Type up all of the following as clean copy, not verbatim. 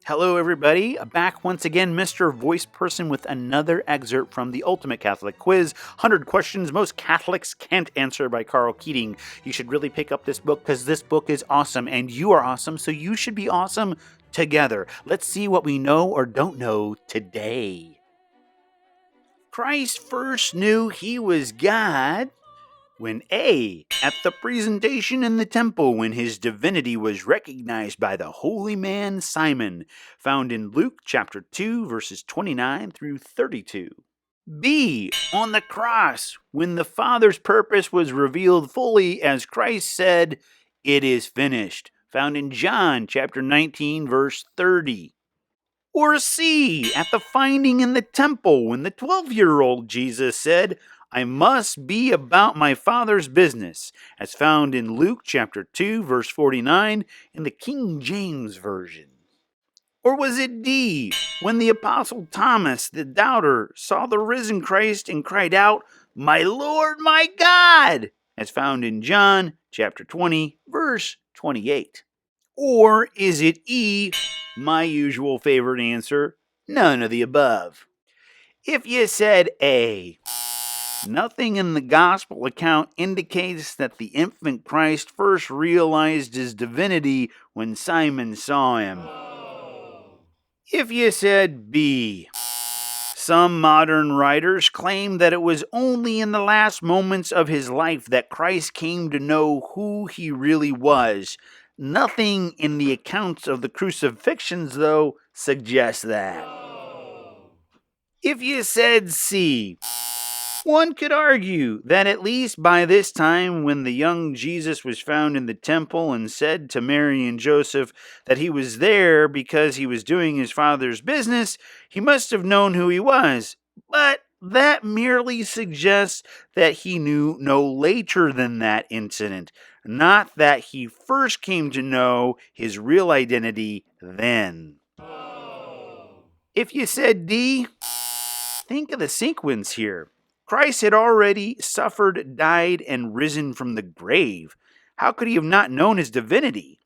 Hello, everybody. Back once again, Mr. Voice Person, with another excerpt from the Ultimate Catholic Quiz, 100 Questions Most Catholics Can't Answer by Karl Keating. You should really pick up this book because this book is awesome, and you are awesome, so you should be awesome together. Let's see what we know or don't know today. Christ first knew he was God when A, at the presentation in the temple when his divinity was recognized by the holy man Simon, found in Luke chapter 2 verses 29 through 32. B, on the cross when the Father's purpose was revealed fully as Christ said, "It is finished," found in John chapter 19 verse 30. Or C, at the finding in the temple when the 12-year-old Jesus said, "I must be about my Father's business," as found in Luke chapter 2 verse 49 in the King James Version. Or was it D, when the Apostle Thomas, the doubter, saw the risen Christ and cried out, "My Lord, my God," as found in John chapter 20 verse 28. Or is it E, my usual favorite answer, none of the above? If you said A, nothing in the gospel account indicates that the infant Christ first realized his divinity when Simon saw him. If you said B, some modern writers claim that it was only in the last moments of his life that Christ came to know who he really was. Nothing in the accounts of the crucifixions, though, suggests that. If you said C, one could argue that at least by this time, when the young Jesus was found in the temple and said to Mary and Joseph that he was there because he was doing his Father's business, he must have known who he was. But that merely suggests that he knew no later than that incident, not that he first came to know his real identity then. If you said D, think of the sequence here. Christ had already suffered, died, and risen from the grave. How could he have not known his divinity?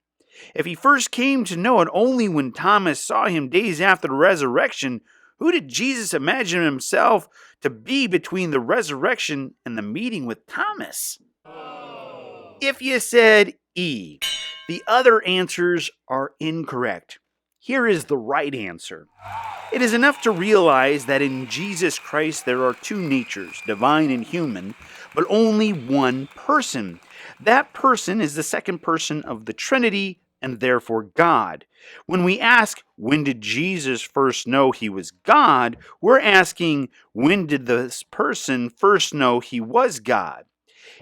If he first came to know it only when Thomas saw him days after the resurrection, who did Jesus imagine himself to be between the resurrection and the meeting with Thomas? If you said E, the other answers are incorrect. Here is the right answer. It is enough to realize that in Jesus Christ there are two natures, divine and human, but only one person. That person is the second person of the Trinity and therefore God. When we ask, when did Jesus first know he was God, we're asking, when did this person first know he was God?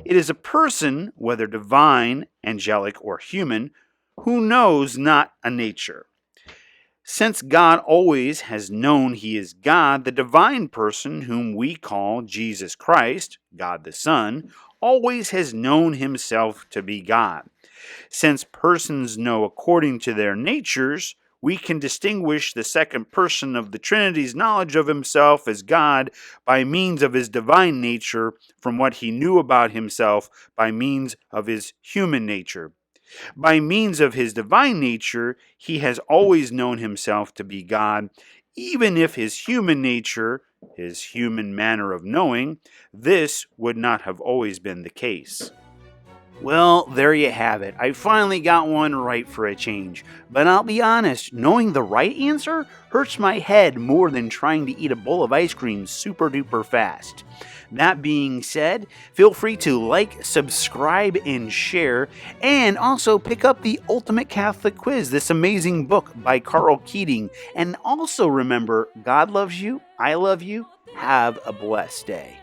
It is a person, whether divine, angelic, or human, who knows not a nature. Since God always has known he is God, the divine person, whom we call Jesus Christ, God the Son, always has known himself to be God. Since persons know according to their natures, we can distinguish the second person of the Trinity's knowledge of himself as God by means of his divine nature from what he knew about himself by means of his human nature. By means of his divine nature, he has always known himself to be God, even if his human nature, his human manner of knowing, this would not have always been the case. Well, there you have it. I finally got one right for a change. But I'll be honest, knowing the right answer hurts my head more than trying to eat a bowl of ice cream super duper fast. That being said, feel free to like, subscribe, and share, and also pick up the Ultimate Catholic Quiz, this amazing book by Karl Keating. And also remember, God loves you, I love you, have a blessed day.